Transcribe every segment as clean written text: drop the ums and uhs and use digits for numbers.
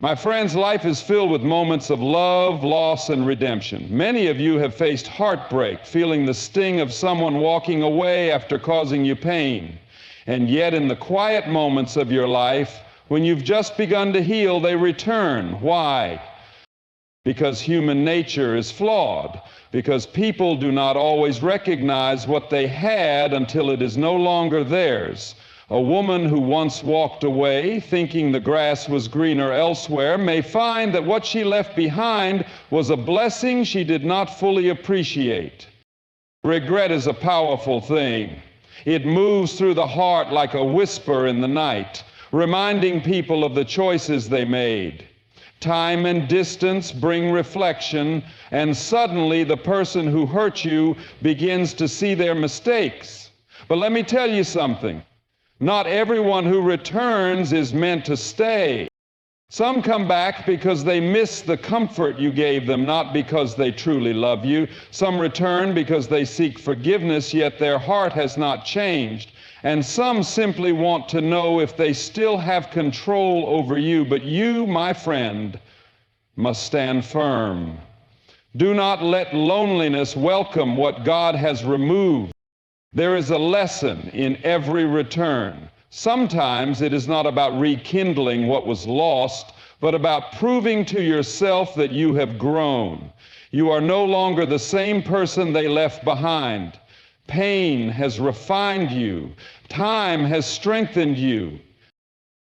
My friends, life is filled with moments of love, loss, and redemption. Many of you have faced heartbreak, feeling the sting of someone walking away after causing you pain. And yet, in the quiet moments of your life, when you've just begun to heal, they return. Why? Because human nature is flawed. Because people do not always recognize what they had until it is no longer theirs. A woman who once walked away thinking the grass was greener elsewhere may find that what she left behind was a blessing she did not fully appreciate. Regret is a powerful thing. It moves through the heart like a whisper in the night, reminding people of the choices they made. Time and distance bring reflection, and suddenly the person who hurt you begins to see their mistakes. But let me tell you something. Not everyone who returns is meant to stay. Some come back because they miss the comfort you gave them, not because they truly love you. Some return because they seek forgiveness, yet their heart has not changed. And some simply want to know if they still have control over you. But you, my friend, must stand firm. Do not let loneliness welcome what God has removed. There is a lesson in every return. Sometimes it is not about rekindling what was lost, but about proving to yourself that you have grown. You are no longer the same person they left behind. Pain has refined you. Time has strengthened you.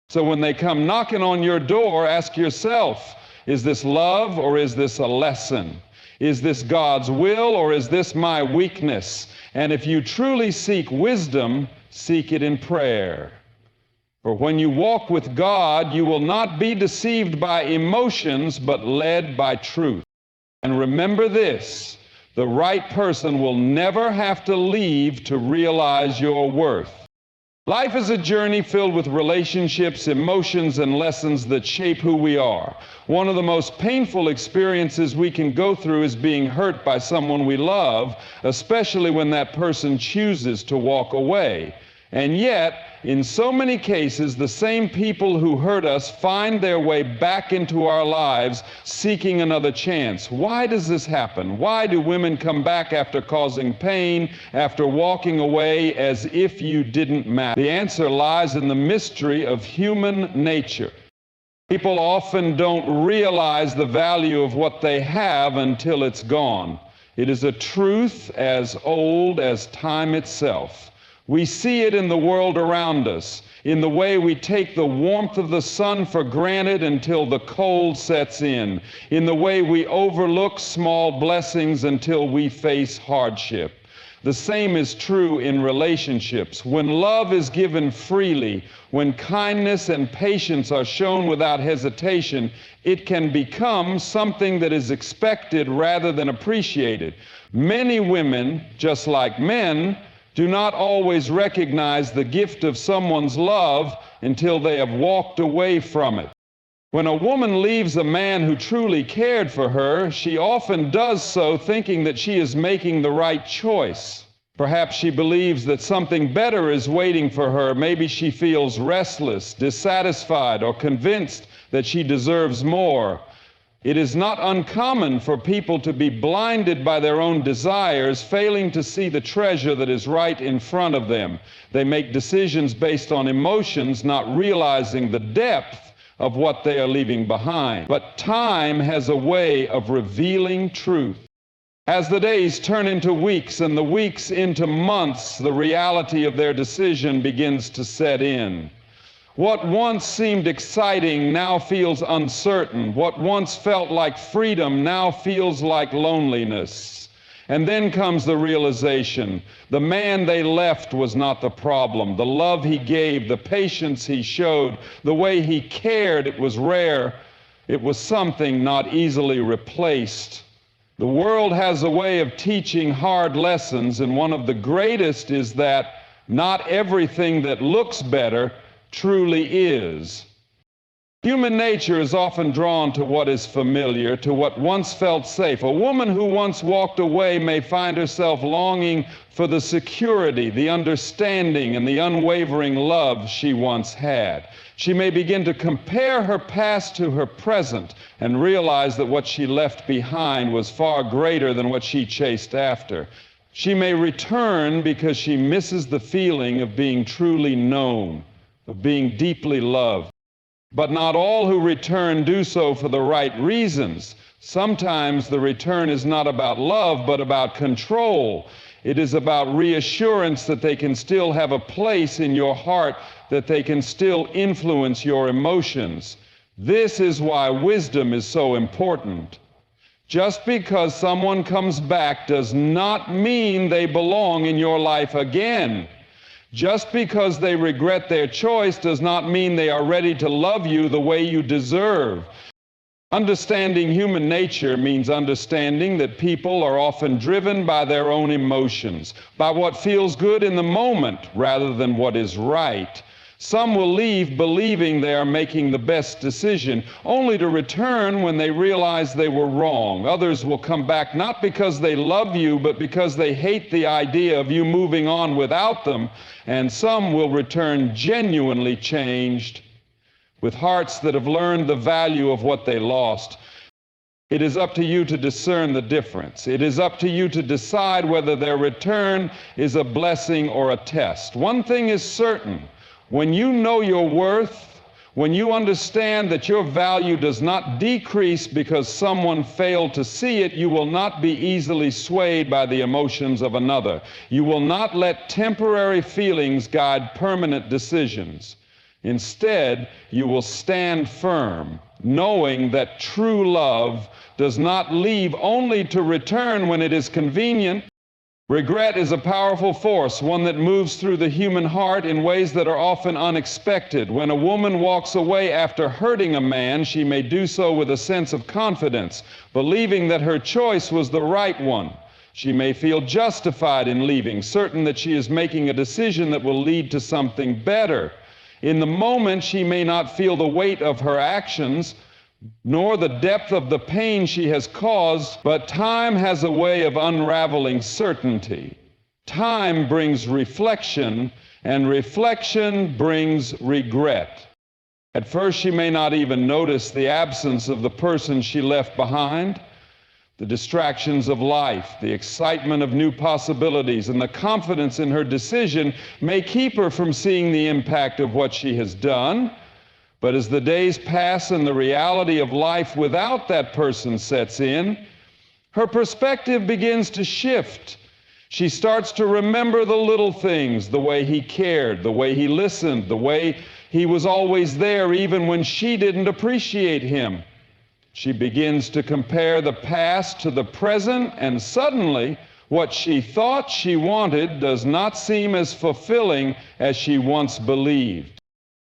So when they come knocking on your door, ask yourself, is this love or is this a lesson? Is this God's will or is this my weakness? And if you truly seek wisdom, seek it in prayer. For when you walk with God, you will not be deceived by emotions, but led by truth. And remember this, the right person will never have to leave to realize your worth. Life is a journey filled with relationships, emotions, and lessons that shape who we are. One of the most painful experiences we can go through is being hurt by someone we love, especially when that person chooses to walk away. And yet, in so many cases, the same people who hurt us find their way back into our lives seeking another chance. Why does this happen? Why do women come back after causing pain, after walking away as if you didn't matter? The answer lies in the mystery of human nature. People often don't realize the value of what they have until it's gone. It is a truth as old as time itself. We see it in the world around us, in the way we take the warmth of the sun for granted until the cold sets in the way we overlook small blessings until we face hardship. The same is true in relationships. When love is given freely, when kindness and patience are shown without hesitation, it can become something that is expected rather than appreciated. Many women, just like men, do not always recognize the gift of someone's love until they have walked away from it. When a woman leaves a man who truly cared for her, she often does so thinking that she is making the right choice. Perhaps she believes that something better is waiting for her. Maybe she feels restless, dissatisfied, or convinced that she deserves more. It is not uncommon for people to be blinded by their own desires, failing to see the treasure that is right in front of them. They make decisions based on emotions, not realizing the depth of what they are leaving behind. But time has a way of revealing truth. As the days turn into weeks and the weeks into months, the reality of their decision begins to set in. What once seemed exciting now feels uncertain. What once felt like freedom now feels like loneliness. And then comes the realization, the man they left was not the problem. The love he gave, the patience he showed, the way he cared, it was rare. It was something not easily replaced. The world has a way of teaching hard lessons, and one of the greatest is that not everything that looks better truly is. Human nature is often drawn to what is familiar, to what once felt safe. A woman who once walked away may find herself longing for the security, the understanding, and the unwavering love she once had. She may begin to compare her past to her present and realize that what she left behind was far greater than what she chased after. She may return because she misses the feeling of being truly known, of being deeply loved. But not all who return do so for the right reasons. Sometimes the return is not about love, but about control. It is about reassurance that they can still have a place in your heart, that they can still influence your emotions. This is why wisdom is so important. Just because someone comes back does not mean they belong in your life again. Just because they regret their choice does not mean they are ready to love you the way you deserve. Understanding human nature means understanding that people are often driven by their own emotions, by what feels good in the moment rather than what is right. Some will leave believing they are making the best decision, only to return when they realize they were wrong. Others will come back not because they love you, but because they hate the idea of you moving on without them. And some will return genuinely changed, with hearts that have learned the value of what they lost. It is up to you to discern the difference. It is up to you to decide whether their return is a blessing or a test. One thing is certain. When you know your worth, when you understand that your value does not decrease because someone failed to see it, you will not be easily swayed by the emotions of another. You will not let temporary feelings guide permanent decisions. Instead, you will stand firm, knowing that true love does not leave only to return when it is convenient. Regret is a powerful force, one that moves through the human heart in ways that are often unexpected. When a woman walks away after hurting a man, she may do so with a sense of confidence, believing that her choice was the right one. She may feel justified in leaving, certain that she is making a decision that will lead to something better. In the moment, she may not feel the weight of her actions, nor the depth of the pain she has caused, but time has a way of unraveling certainty. Time brings reflection, and reflection brings regret. At first, she may not even notice the absence of the person she left behind. The distractions of life, the excitement of new possibilities, and the confidence in her decision may keep her from seeing the impact of what she has done. But as the days pass and the reality of life without that person sets in, her perspective begins to shift. She starts to remember the little things, the way he cared, the way he listened, the way he was always there even when she didn't appreciate him. She begins to compare the past to the present, and suddenly what she thought she wanted does not seem as fulfilling as she once believed.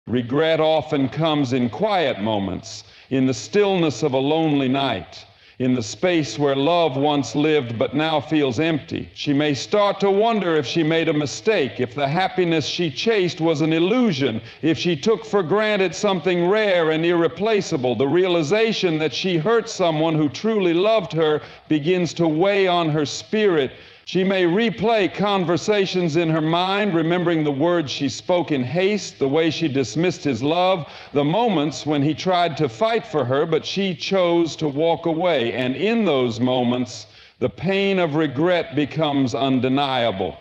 Regret often comes in quiet moments, in the stillness of a lonely night, in the space where love once lived but now feels empty. She may start to wonder if she made a mistake, if the happiness she chased was an illusion, if she took for granted something rare and irreplaceable. The realization that she hurt someone who truly loved her begins to weigh on her spirit. She may replay conversations in her mind, remembering the words she spoke in haste, the way she dismissed his love, the moments when he tried to fight for her, but she chose to walk away. And in those moments, the pain of regret becomes undeniable.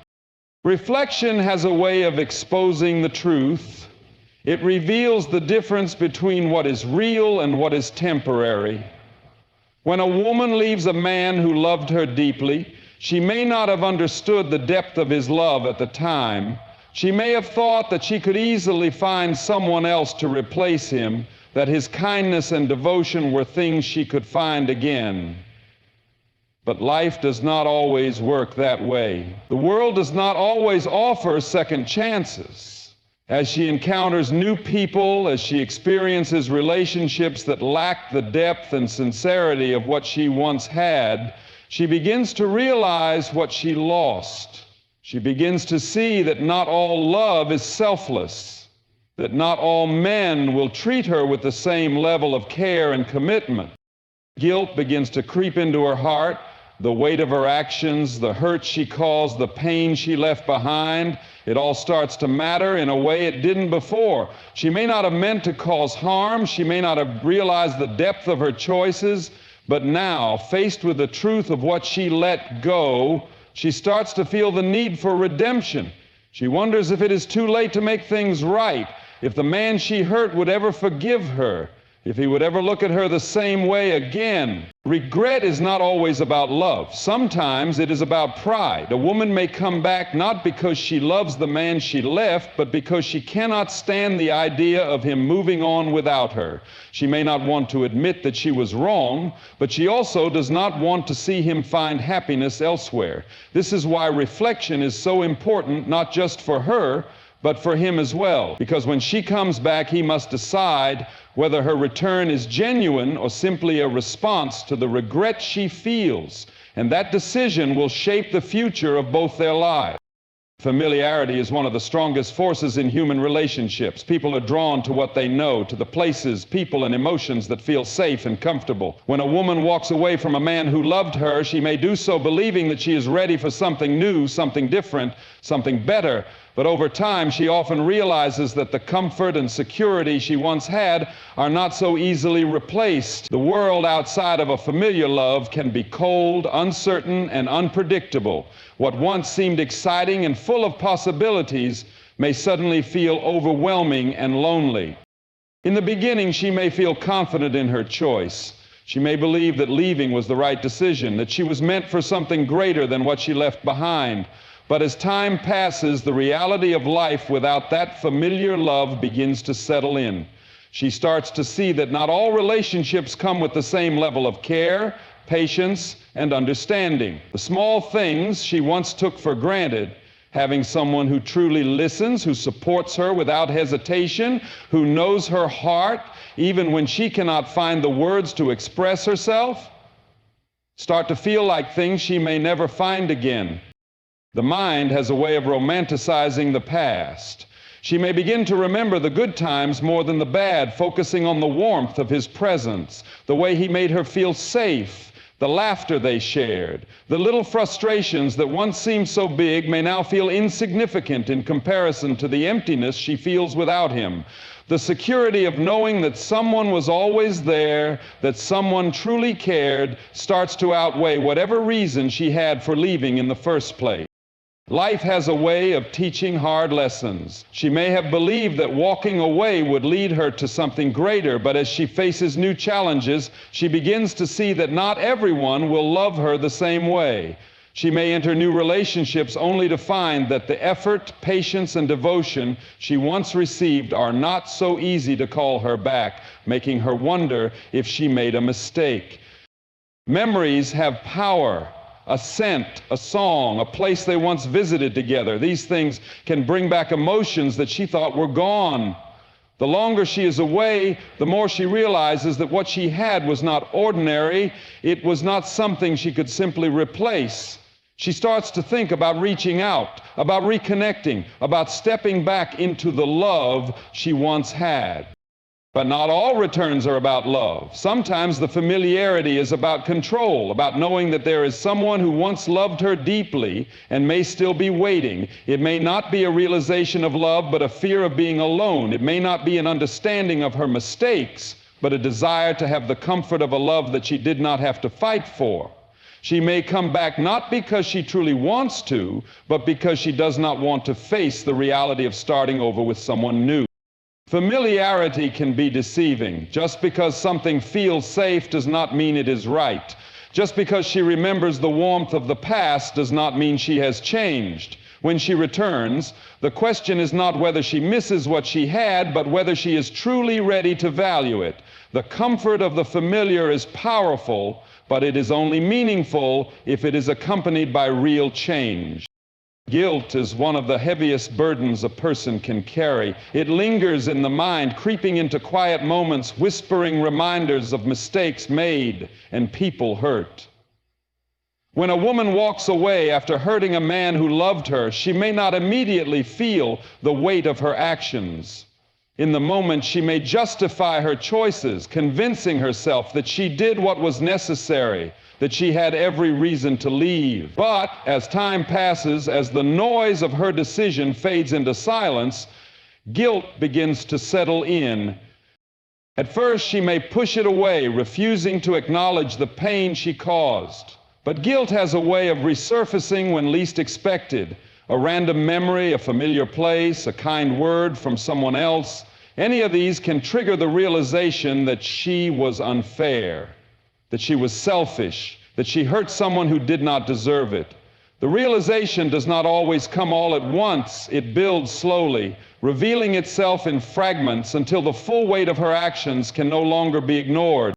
Reflection has a way of exposing the truth. It reveals the difference between what is real and what is temporary. When a woman leaves a man who loved her deeply, she may not have understood the depth of his love at the time. She may have thought that she could easily find someone else to replace him, that his kindness and devotion were things she could find again. But life does not always work that way. The world does not always offer second chances. As she encounters new people, as she experiences relationships that lack the depth and sincerity of what she once had, she begins to realize what she lost. She begins to see that not all love is selfless, that not all men will treat her with the same level of care and commitment. Guilt begins to creep into her heart, the weight of her actions, the hurt she caused, the pain she left behind. It all starts to matter in a way it didn't before. She may not have meant to cause harm. She may not have realized the depth of her choices. But now, faced with the truth of what she let go, she starts to feel the need for redemption. She wonders if it is too late to make things right, if the man she hurt would ever forgive her, if he would ever look at her the same way again. Regret is not always about love. Sometimes it is about pride. A woman may come back not because she loves the man she left, but because she cannot stand the idea of him moving on without her. She may not want to admit that she was wrong, but she also does not want to see him find happiness elsewhere. This is why reflection is so important, not just for her, but for him as well. Because when she comes back, he must decide whether her return is genuine or simply a response to the regret she feels. And that decision will shape the future of both their lives. Familiarity is one of the strongest forces in human relationships. People are drawn to what they know, to the places, people, and emotions that feel safe and comfortable. When a woman walks away from a man who loved her, she may do so believing that she is ready for something new, something different, something better. But over time, she often realizes that the comfort and security she once had are not so easily replaced. The world outside of a familiar love can be cold, uncertain, and unpredictable. What once seemed exciting and full of possibilities may suddenly feel overwhelming and lonely. In the beginning, she may feel confident in her choice. She may believe that leaving was the right decision, that she was meant for something greater than what she left behind. But as time passes, the reality of life without that familiar love begins to settle in. She starts to see that not all relationships come with the same level of care, patience, and understanding. The small things she once took for granted, having someone who truly listens, who supports her without hesitation, who knows her heart, even when she cannot find the words to express herself, start to feel like things she may never find again. The mind has a way of romanticizing the past. She may begin to remember the good times more than the bad, focusing on the warmth of his presence, the way he made her feel safe, the laughter they shared. The little frustrations that once seemed so big may now feel insignificant in comparison to the emptiness she feels without him. The security of knowing that someone was always there, that someone truly cared, starts to outweigh whatever reason she had for leaving in the first place. Life has a way of teaching hard lessons. She may have believed that walking away would lead her to something greater, but as she faces new challenges, she begins to see that not everyone will love her the same way. She may enter new relationships only to find that the effort, patience, and devotion she once received are not so easy to call her back, making her wonder if she made a mistake. Memories have power. A scent, a song, a place they once visited together. These things can bring back emotions that she thought were gone. The longer she is away, the more she realizes that what she had was not ordinary. It was not something she could simply replace. She starts to think about reaching out, about reconnecting, about stepping back into the love she once had. But not all returns are about love. Sometimes the familiarity is about control, about knowing that there is someone who once loved her deeply and may still be waiting. It may not be a realization of love, but a fear of being alone. It may not be an understanding of her mistakes, but a desire to have the comfort of a love that she did not have to fight for. She may come back not because she truly wants to, but because she does not want to face the reality of starting over with someone new. Familiarity can be deceiving. Just because something feels safe does not mean it is right. Just because she remembers the warmth of the past does not mean she has changed. When she returns, the question is not whether she misses what she had, but whether she is truly ready to value it. The comfort of the familiar is powerful, but it is only meaningful if it is accompanied by real change. Guilt is one of the heaviest burdens a person can carry. It lingers in the mind, creeping into quiet moments, whispering reminders of mistakes made and people hurt. When a woman walks away after hurting a man who loved her, she may not immediately feel the weight of her actions. In the moment, she may justify her choices, convincing herself that she did what was necessary, that she had every reason to leave. But as time passes, as the noise of her decision fades into silence, guilt begins to settle in. At first, she may push it away, refusing to acknowledge the pain she caused. But guilt has a way of resurfacing when least expected. A random memory, a familiar place, a kind word from someone else. Any of these can trigger the realization that she was unfair, that she was selfish, that she hurt someone who did not deserve it. The realization does not always come all at once. It builds slowly, revealing itself in fragments until the full weight of her actions can no longer be ignored.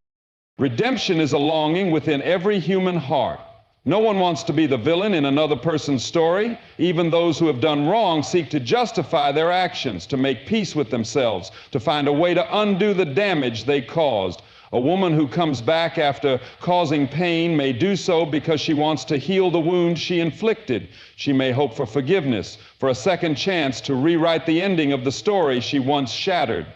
Redemption is a longing within every human heart. No one wants to be the villain in another person's story. Even those who have done wrong seek to justify their actions, to make peace with themselves, to find a way to undo the damage they caused. A woman who comes back after causing pain may do so because she wants to heal the wound she inflicted. She may hope for forgiveness, for a second chance to rewrite the ending of the story she once shattered.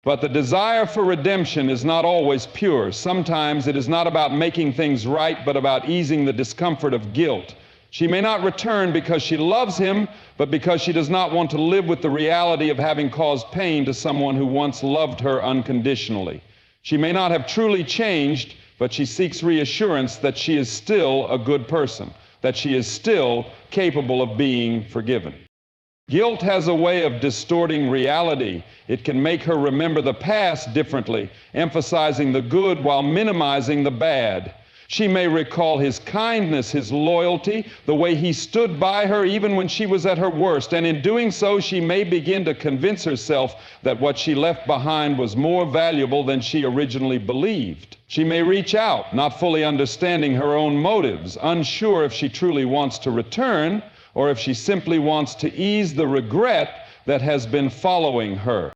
But the desire for redemption is not always pure. Sometimes it is not about making things right, but about easing the discomfort of guilt. She may not return because she loves him, but because she does not want to live with the reality of having caused pain to someone who once loved her unconditionally. She may not have truly changed, but she seeks reassurance that she is still a good person, that she is still capable of being forgiven. Guilt has a way of distorting reality. It can make her remember the past differently, emphasizing the good while minimizing the bad. She may recall his kindness, his loyalty, the way he stood by her even when she was at her worst, and in doing so, she may begin to convince herself that what she left behind was more valuable than she originally believed. She may reach out, not fully understanding her own motives, unsure if she truly wants to return, or if she simply wants to ease the regret that has been following her.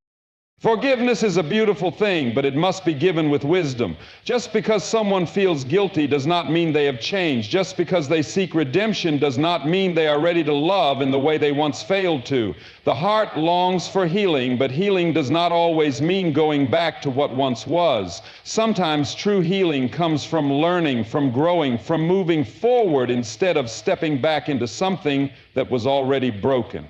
Forgiveness is a beautiful thing, but it must be given with wisdom. Just because someone feels guilty does not mean they have changed. Just because they seek redemption does not mean they are ready to love in the way they once failed to. The heart longs for healing, but healing does not always mean going back to what once was. Sometimes true healing comes from learning, from growing, from moving forward instead of stepping back into something that was already broken.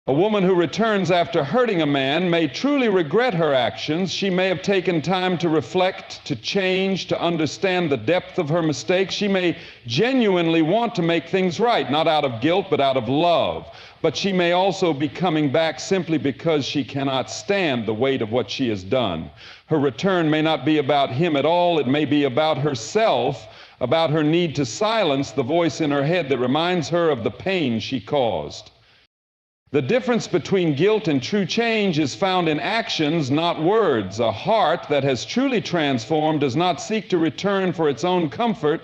A woman who returns after hurting a man may truly regret her actions. She may have taken time to reflect, to change, to understand the depth of her mistakes. She may genuinely want to make things right, not out of guilt, but out of love. But she may also be coming back simply because she cannot stand the weight of what she has done. Her return may not be about him at all. It may be about herself, about her need to silence the voice in her head that reminds her of the pain she caused. The difference between guilt and true change is found in actions, not words. A heart that has truly transformed does not seek to return for its own comfort,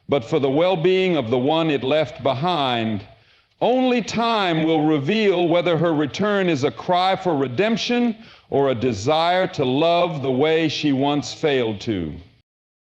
but for the well-being of the one it left behind. Only time will reveal whether her return is a cry for redemption or a desire to love the way she once failed to.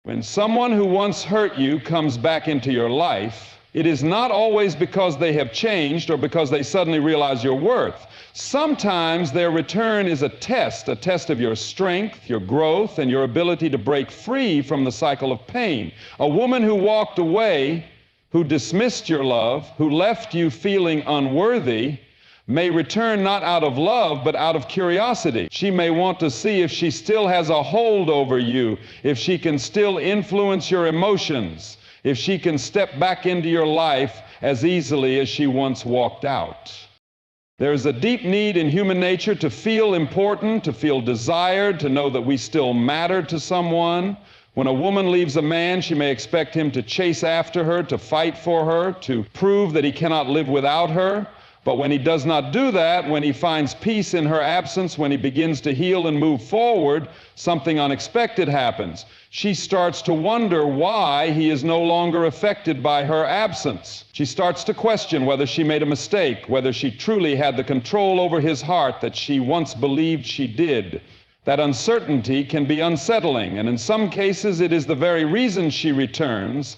When someone who once hurt you comes back into your life, it is not always because they have changed or because they suddenly realize your worth. Sometimes their return is a test of your strength, your growth, and your ability to break free from the cycle of pain. A woman who walked away, who dismissed your love, who left you feeling unworthy, may return not out of love, but out of curiosity. She may want to see if she still has a hold over you, if she can still influence your emotions, if she can step back into your life as easily as she once walked out. There is a deep need in human nature to feel important, to feel desired, to know that we still matter to someone. When a woman leaves a man, she may expect him to chase after her, to fight for her, to prove that he cannot live without her. But when he does not do that, when he finds peace in her absence, when he begins to heal and move forward, something unexpected happens. She starts to wonder why he is no longer affected by her absence. She starts to question whether she made a mistake, whether she truly had the control over his heart that she once believed she did. That uncertainty can be unsettling, and in some cases it is the very reason she returns.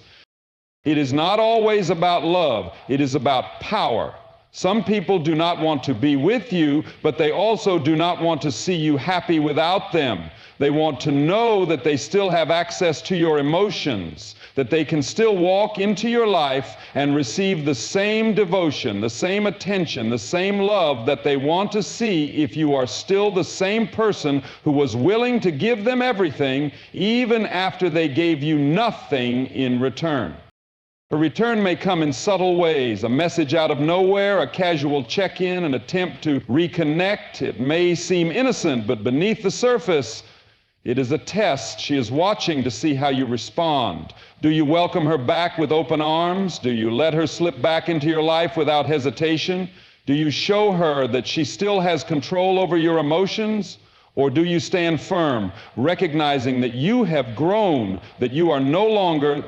It is not always about love, it is about power. Some people do not want to be with you, but they also do not want to see you happy without them. They want to know that they still have access to your emotions, that they can still walk into your life and receive the same devotion, the same attention, the same love that they want to see if you are still the same person who was willing to give them everything, even after they gave you nothing in return. A return may come in subtle ways, a message out of nowhere, a casual check-in, an attempt to reconnect. It may seem innocent, but beneath the surface, it is a test. She is watching to see how you respond. Do you welcome her back with open arms? Do you let her slip back into your life without hesitation? Do you show her that she still has control over your emotions? Or do you stand firm, recognizing that you have grown, that you are no longer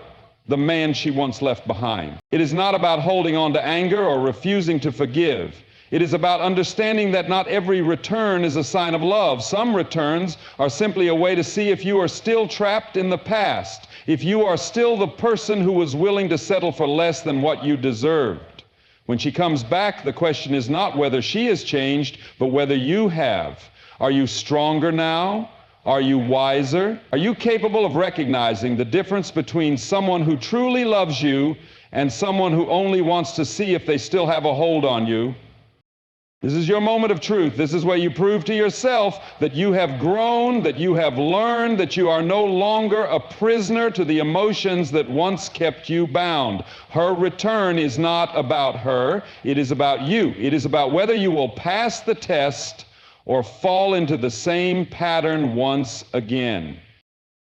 the man she once left behind? It is not about holding on to anger or refusing to forgive. It is about understanding that not every return is a sign of love. Some returns are simply a way to see if you are still trapped in the past, if you are still the person who was willing to settle for less than what you deserved. When she comes back, the question is not whether she has changed, but whether you have. Are you stronger now? Are you wiser? Are you capable of recognizing the difference between someone who truly loves you and someone who only wants to see if they still have a hold on you? This is your moment of truth. This is where you prove to yourself that you have grown, that you have learned, that you are no longer a prisoner to the emotions that once kept you bound. Her return is not about her. It is about you. It is about whether you will pass the test or fall into the same pattern once again.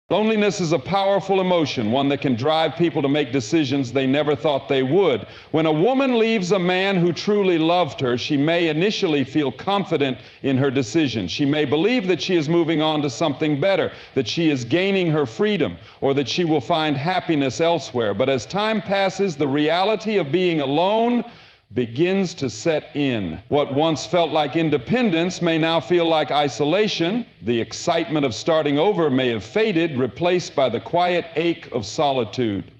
Loneliness is a powerful emotion, one that can drive people to make decisions they never thought they would. When a woman leaves a man who truly loved her, she may initially feel confident in her decision. She may believe that she is moving on to something better, that she is gaining her freedom, or that she will find happiness elsewhere. But as time passes, the reality of being alone begins to set in. What once felt like independence may now feel like isolation. The excitement of starting over may have faded, replaced by the quiet ache of solitude.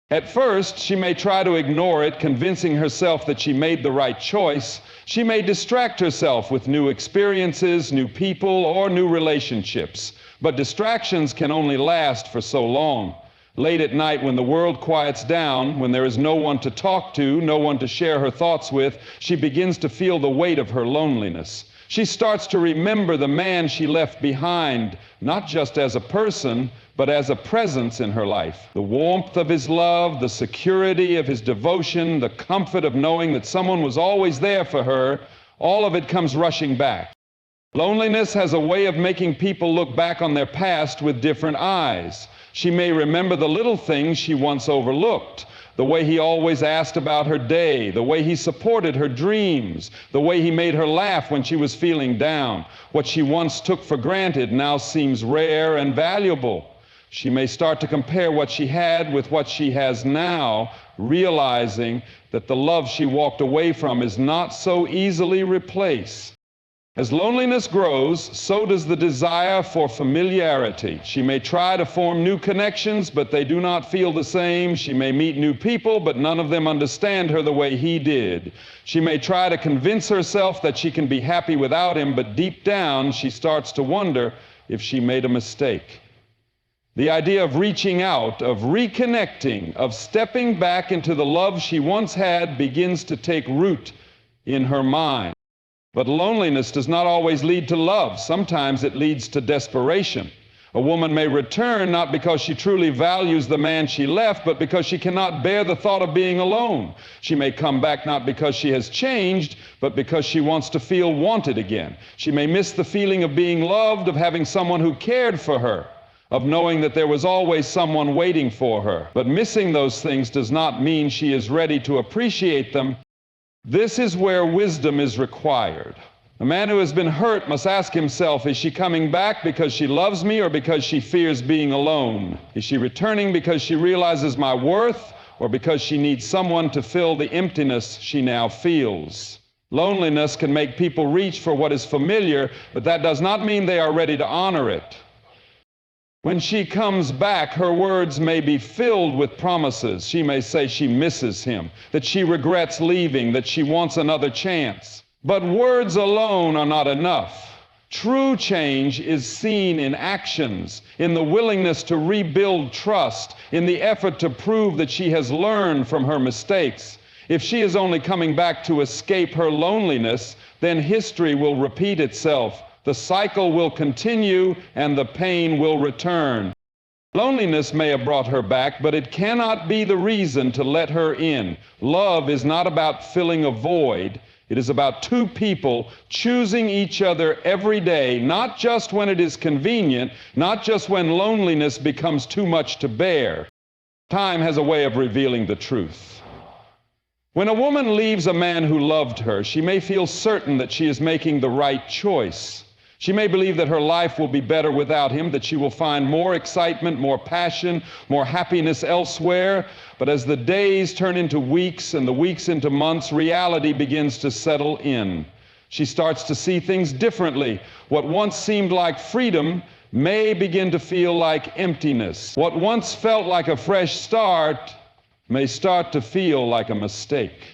At first, she may try to ignore it, convincing herself that she made the right choice. She may distract herself with new experiences, new people, or new relationships. But distractions can only last for so long. Late at night, when the world quiets down, when there is no one to talk to, no one to share her thoughts with, she begins to feel the weight of her loneliness. She starts to remember the man she left behind, not just as a person, but as a presence in her life. The warmth of his love, the security of his devotion, the comfort of knowing that someone was always there for her, all of it comes rushing back. Loneliness has a way of making people look back on their past with different eyes. She may remember the little things she once overlooked, the way he always asked about her day, the way he supported her dreams, the way he made her laugh when she was feeling down. What she once took for granted now seems rare and valuable. She may start to compare what she had with what she has now, realizing that the love she walked away from is not so easily replaced. As loneliness grows, so does the desire for familiarity. She may try to form new connections, but they do not feel the same. She may meet new people, but none of them understand her the way he did. She may try to convince herself that she can be happy without him, but deep down she starts to wonder if she made a mistake. The idea of reaching out, of reconnecting, of stepping back into the love she once had begins to take root in her mind. But loneliness does not always lead to love. Sometimes it leads to desperation. A woman may return not because she truly values the man she left, but because she cannot bear the thought of being alone. She may come back not because she has changed, but because she wants to feel wanted again. She may miss the feeling of being loved, of having someone who cared for her, of knowing that there was always someone waiting for her. But missing those things does not mean she is ready to appreciate them. This is where wisdom is required. A man who has been hurt must ask himself, is she coming back because she loves me or because she fears being alone? Is she returning because she realizes my worth or because she needs someone to fill the emptiness she now feels? Loneliness can make people reach for what is familiar, but that does not mean they are ready to honor it. When she comes back, her words may be filled with promises. She may say she misses him, that she regrets leaving, that she wants another chance. But words alone are not enough. True change is seen in actions, in the willingness to rebuild trust, in the effort to prove that she has learned from her mistakes. If she is only coming back to escape her loneliness, then history will repeat itself. The cycle will continue and the pain will return. Loneliness may have brought her back, but it cannot be the reason to let her in. Love is not about filling a void. It is about two people choosing each other every day, not just when it is convenient, not just when loneliness becomes too much to bear. Time has a way of revealing the truth. When a woman leaves a man who loved her, she may feel certain that she is making the right choice. She may believe that her life will be better without him, that she will find more excitement, more passion, more happiness elsewhere. But as the days turn into weeks and the weeks into months, reality begins to settle in. She starts to see things differently. What once seemed like freedom may begin to feel like emptiness. What once felt like a fresh start may start to feel like a mistake.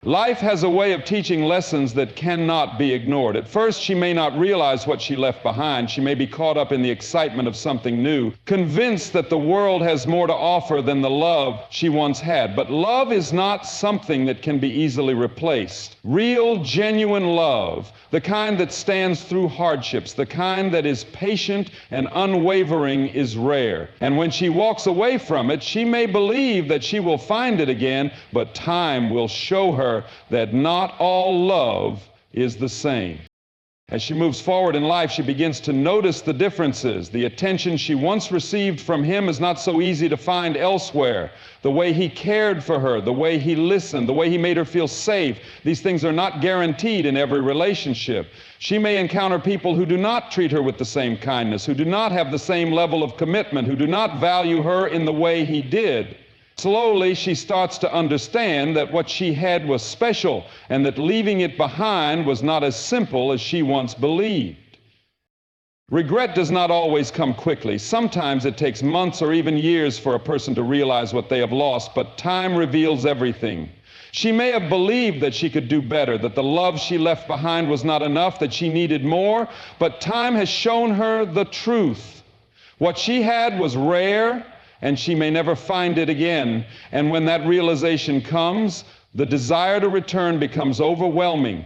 Life has a way of teaching lessons that cannot be ignored. At first, she may not realize what she left behind. She may be caught up in the excitement of something new, convinced that the world has more to offer than the love she once had. But love is not something that can be easily replaced. Real, genuine love, the kind that stands through hardships, the kind that is patient and unwavering, is rare. And when she walks away from it, she may believe that she will find it again, but time will show her that not all love is the same. As she moves forward in life, she begins to notice the differences. The attention she once received from him is not so easy to find elsewhere. The way he cared for her, the way he listened, the way he made her feel safe, these things are not guaranteed in every relationship. She may encounter people who do not treat her with the same kindness, who do not have the same level of commitment, who do not value her in the way he did. Slowly, she starts to understand that what she had was special and that leaving it behind was not as simple as she once believed. Regret does not always come quickly. Sometimes it takes months or even years for a person to realize what they have lost, but time reveals everything. She may have believed that she could do better, that the love she left behind was not enough, that she needed more, but time has shown her the truth. What she had was rare, and she may never find it again. And when that realization comes, the desire to return becomes overwhelming.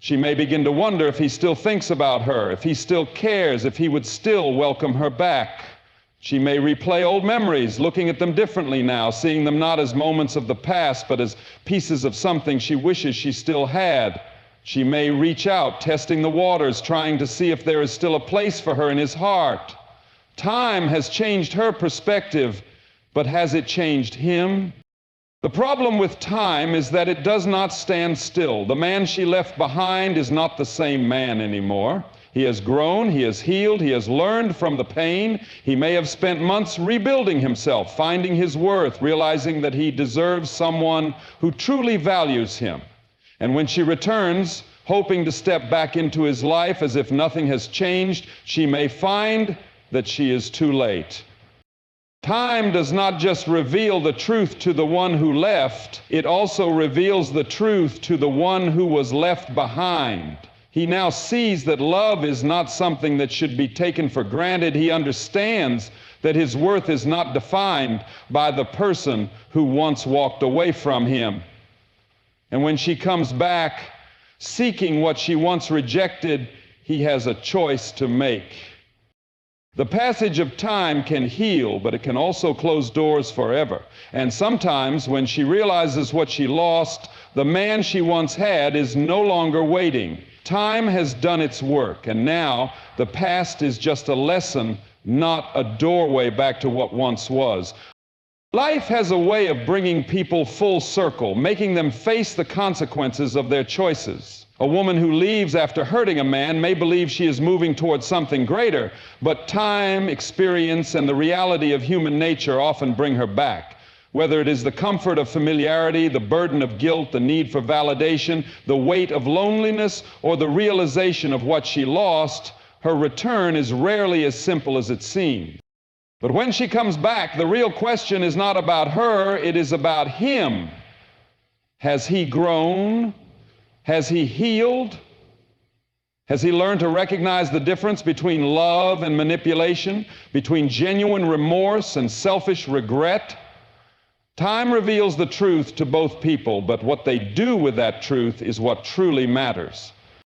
She may begin to wonder if he still thinks about her, if he still cares, if he would still welcome her back. She may replay old memories, looking at them differently now, seeing them not as moments of the past, but as pieces of something she wishes she still had. She may reach out, testing the waters, trying to see if there is still a place for her in his heart. Time has changed her perspective, but has it changed him? The problem with time is that it does not stand still. The man she left behind is not the same man anymore. He has grown, he has healed, he has learned from the pain. He may have spent months rebuilding himself, finding his worth, realizing that he deserves someone who truly values him. And when she returns, hoping to step back into his life as if nothing has changed, she may find that she is too late. Time does not just reveal the truth to the one who left, it also reveals the truth to the one who was left behind. He now sees that love is not something that should be taken for granted. He understands that his worth is not defined by the person who once walked away from him. And when she comes back, seeking what she once rejected, he has a choice to make. The passage of time can heal, but it can also close doors forever. And sometimes when she realizes what she lost, the man she once had is no longer waiting. Time has done its work, and now the past is just a lesson, not a doorway back to what once was. Life has a way of bringing people full circle, making them face the consequences of their choices. A woman who leaves after hurting a man may believe she is moving towards something greater, but time, experience, and the reality of human nature often bring her back. Whether it is the comfort of familiarity, the burden of guilt, the need for validation, the weight of loneliness, or the realization of what she lost, her return is rarely as simple as it seems. But when she comes back, the real question is not about her, it is about him. Has he grown? Has he healed? Has he learned to recognize the difference between love and manipulation, between genuine remorse and selfish regret? Time reveals the truth to both people, but what they do with that truth is what truly matters.